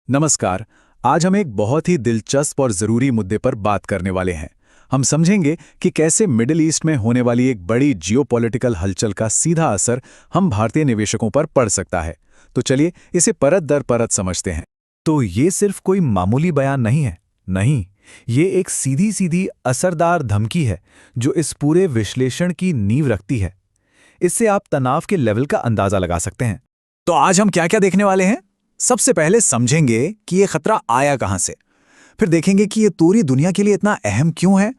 नमस्कार। आज हम एक बहुत ही दिलचस्प और ज़रूरी मुद्दे पर बात करने वाले हैं। हम समझेंगे कि कैसे मिडिल ईस्ट में होने वाली एक बड़ी जियोपॉलिटिकल हलचल का सीधा असर हम भारतीय निवेशकों पर पड़ सकता है। तो चलिए इसे परत दर परत समझते हैं। तो ये सिर्फ कोई मामूली बयान नहीं है। नहीं, ये एक सीधी सीधी असरदार धमकी है जो इस पूरे विश्लेषण की नींव रखती है। इससे आप तनाव के लेवल का अंदाजा लगा सकते हैं। तो आज हम क्या क्या देखने वाले हैं? सबसे पहले समझेंगे कि ये खतरा आया कहां से। फिर देखेंगे कि ये पूरी दुनिया के लिए इतना अहम क्यों है।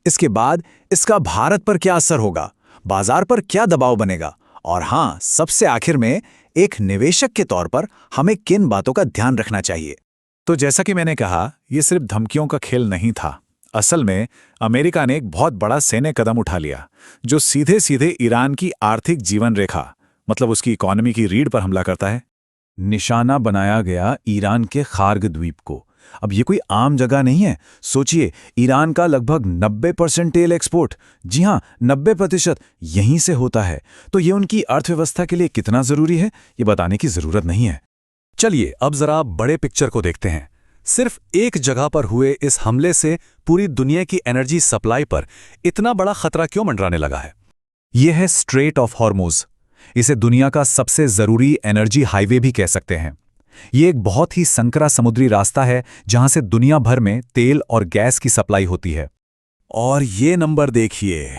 इसके बाद इसका भारत पर क्या असर होगा, बाजार पर क्या दबाव बनेगा, और हाँ, सबसे आखिर में एक निवेशक के तौर पर हमें किन बातों का ध्यान रखना चाहिए। तो जैसा कि मैंने कहा, ये सिर्फ धमकियों का खेल नहीं था। असल में अमेरिका ने एक बहुत बड़ा सैन्य कदम उठा लिया जो सीधे सीधे ईरान की आर्थिक जीवन रेखा, मतलब उसकी इकोनॉमी की रीढ़ पर हमला करता है। निशाना बनाया गया ईरान के खार्ग द्वीप को। अब ये कोई आम जगह नहीं है। सोचिए, ईरान का लगभग 90% तेल एक्सपोर्ट, जी हाँ 90%, यहीं से होता है। तो ये उनकी अर्थव्यवस्था के लिए कितना जरूरी है, ये बताने की जरूरत नहीं है। चलिए अब जरा बड़े पिक्चर को देखते हैं। सिर्फ एक जगह पर हुए इस हमले से पूरी दुनिया की एनर्जी सप्लाई पर इतना बड़ा खतरा क्यों मंडराने लगा है? यह है स्ट्रेट ऑफ हॉर्मुज। इसे दुनिया का सबसे जरूरी एनर्जी हाईवे भी कह सकते हैं। ये एक बहुत ही संकरा समुद्री रास्ता है जहां से दुनिया भर में तेल और गैस की सप्लाई होती है। और ये नंबर देखिए,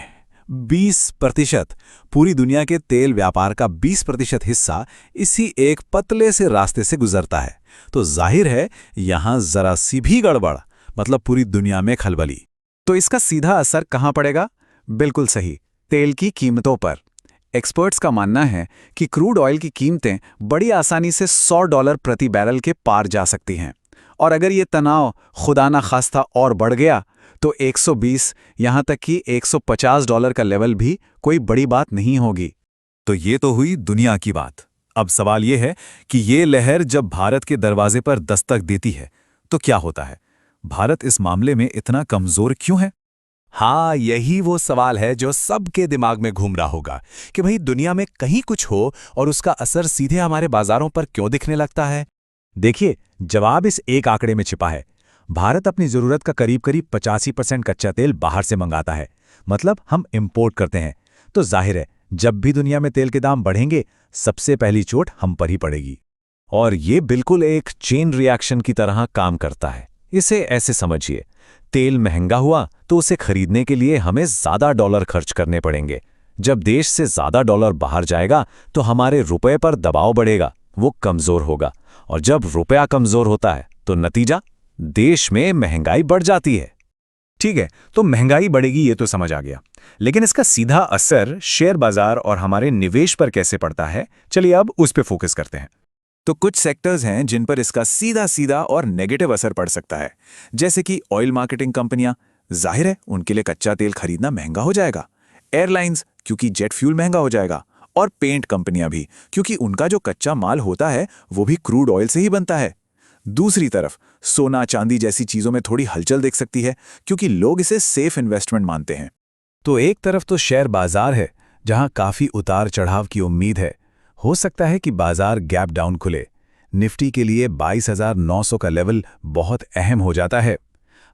20%। पूरी दुनिया के तेल व्यापार का 20% हिस्सा इसी एक पतले से रास्ते से गुजरता है। तो जाहिर है यहां जरा सी भी गड़बड़, मतलब पूरी दुनिया में खलबली। तो इसका सीधा असर कहां पड़ेगा? बिल्कुल सही, तेल की कीमतों पर। एक्सपर्ट्स का मानना है कि क्रूड ऑयल की कीमतें बड़ी आसानी से $100 प्रति बैरल के पार जा सकती हैं। और अगर ये तनाव खुदा ना खास्ता और बढ़ गया तो 120, यहां तक कि $150 का लेवल भी कोई बड़ी बात नहीं होगी। तो ये तो हुई दुनिया की बात। अब सवाल ये है कि ये लहर जब भारत के दरवाजे पर दस्तक देती है तो क्या होता है? भारत इस मामले में इतना कमजोर क्यों है? हाँ, यही वो सवाल है जो सबके दिमाग में घूम रहा होगा कि भाई दुनिया में कहीं कुछ हो और उसका असर सीधे हमारे बाजारों पर क्यों दिखने लगता है। देखिए, जवाब इस एक आंकड़े में छिपा है। भारत अपनी जरूरत का करीब करीब 85% कच्चा तेल बाहर से मंगाता है, मतलब हम इंपोर्ट करते हैं। तो जाहिर है जब भी दुनिया में तेल के दाम बढ़ेंगे, सबसे पहली चोट हम पर ही पड़ेगी। और ये बिल्कुल एक चेन रिएक्शन की तरह काम करता है। इसे ऐसे समझिए, तेल महंगा हुआ तो उसे खरीदने के लिए हमें ज्यादा डॉलर खर्च करने पड़ेंगे। जब देश से ज्यादा डॉलर बाहर जाएगा तो हमारे रुपए पर दबाव बढ़ेगा, वो कमजोर होगा। और जब रुपया कमजोर होता है तो नतीजा, देश में महंगाई बढ़ जाती है। ठीक है, तो महंगाई बढ़ेगी ये तो समझ आ गया, लेकिन इसका सीधा असर शेयर बाजार और हमारे निवेश पर कैसे पड़ता है, चलिए अब उस पर फोकस करते हैं। तो कुछ सेक्टर्स हैं जिन पर इसका सीधा सीधा और नेगेटिव असर पड़ सकता है, जैसे कि ऑयल मार्केटिंग कंपनियां, जाहिर है उनके लिए कच्चा तेल खरीदना महंगा हो जाएगा। एयरलाइंस, क्योंकि जेट फ्यूल महंगा हो जाएगा। और पेंट कंपनियां भी, क्योंकि उनका जो कच्चा माल होता है वो भी क्रूड ऑयल से ही बनता है। दूसरी तरफ सोना चांदी जैसी चीजों में थोड़ी हलचल देख सकती है, क्योंकि लोग इसे सेफ इन्वेस्टमेंट मानते हैं। तो एक तरफ तो शेयर बाजार है जहां काफी उतार चढ़ाव की उम्मीद है। हो सकता है कि बाजार गैप डाउन खुले। निफ्टी के लिए 22,900 का लेवल बहुत अहम हो जाता है।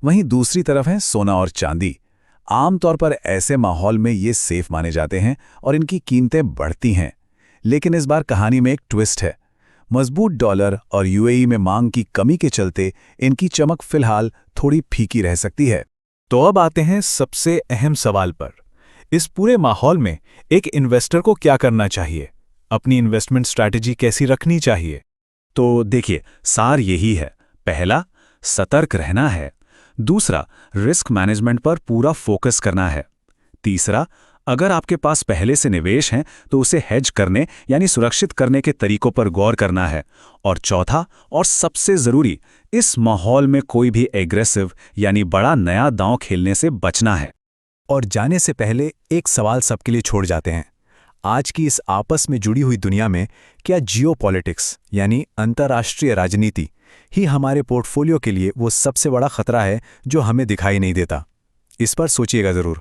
वहीं दूसरी तरफ है सोना और चांदी। आमतौर पर ऐसे माहौल में ये सेफ माने जाते हैं और इनकी कीमतें बढ़ती हैं। लेकिन इस बार कहानी में एक ट्विस्ट है। मजबूत डॉलर और यूएई में मांग की कमी के चलते इनकी चमक फिलहाल थोड़ी फीकी रह सकती है। तो अब आते हैं सबसे अहम सवाल पर। इस पूरे माहौल में एक इन्वेस्टर को क्या करना चाहिए? अपनी इन्वेस्टमेंट स्ट्रैटेजी कैसी रखनी चाहिए? तो देखिए, सार यही है। पहला, सतर्क रहना है। दूसरा, रिस्क मैनेजमेंट पर पूरा फोकस करना है। तीसरा, अगर आपके पास पहले से निवेश हैं तो उसे हेज करने यानी सुरक्षित करने के तरीकों पर गौर करना है। और चौथा और सबसे जरूरी, इस माहौल में कोई भी एग्रेसिव यानी बड़ा नया दांव खेलने से बचना है। और जाने से पहले एक सवाल सबके लिए छोड़ जाते हैं। आज की इस आपस में जुड़ी हुई दुनिया में क्या जियोपॉलिटिक्स यानी अंतर्राष्ट्रीय राजनीति ही हमारे पोर्टफोलियो के लिए वो सबसे बड़ा खतरा है जो हमें दिखाई नहीं देता? इस पर सोचिएगा जरूर।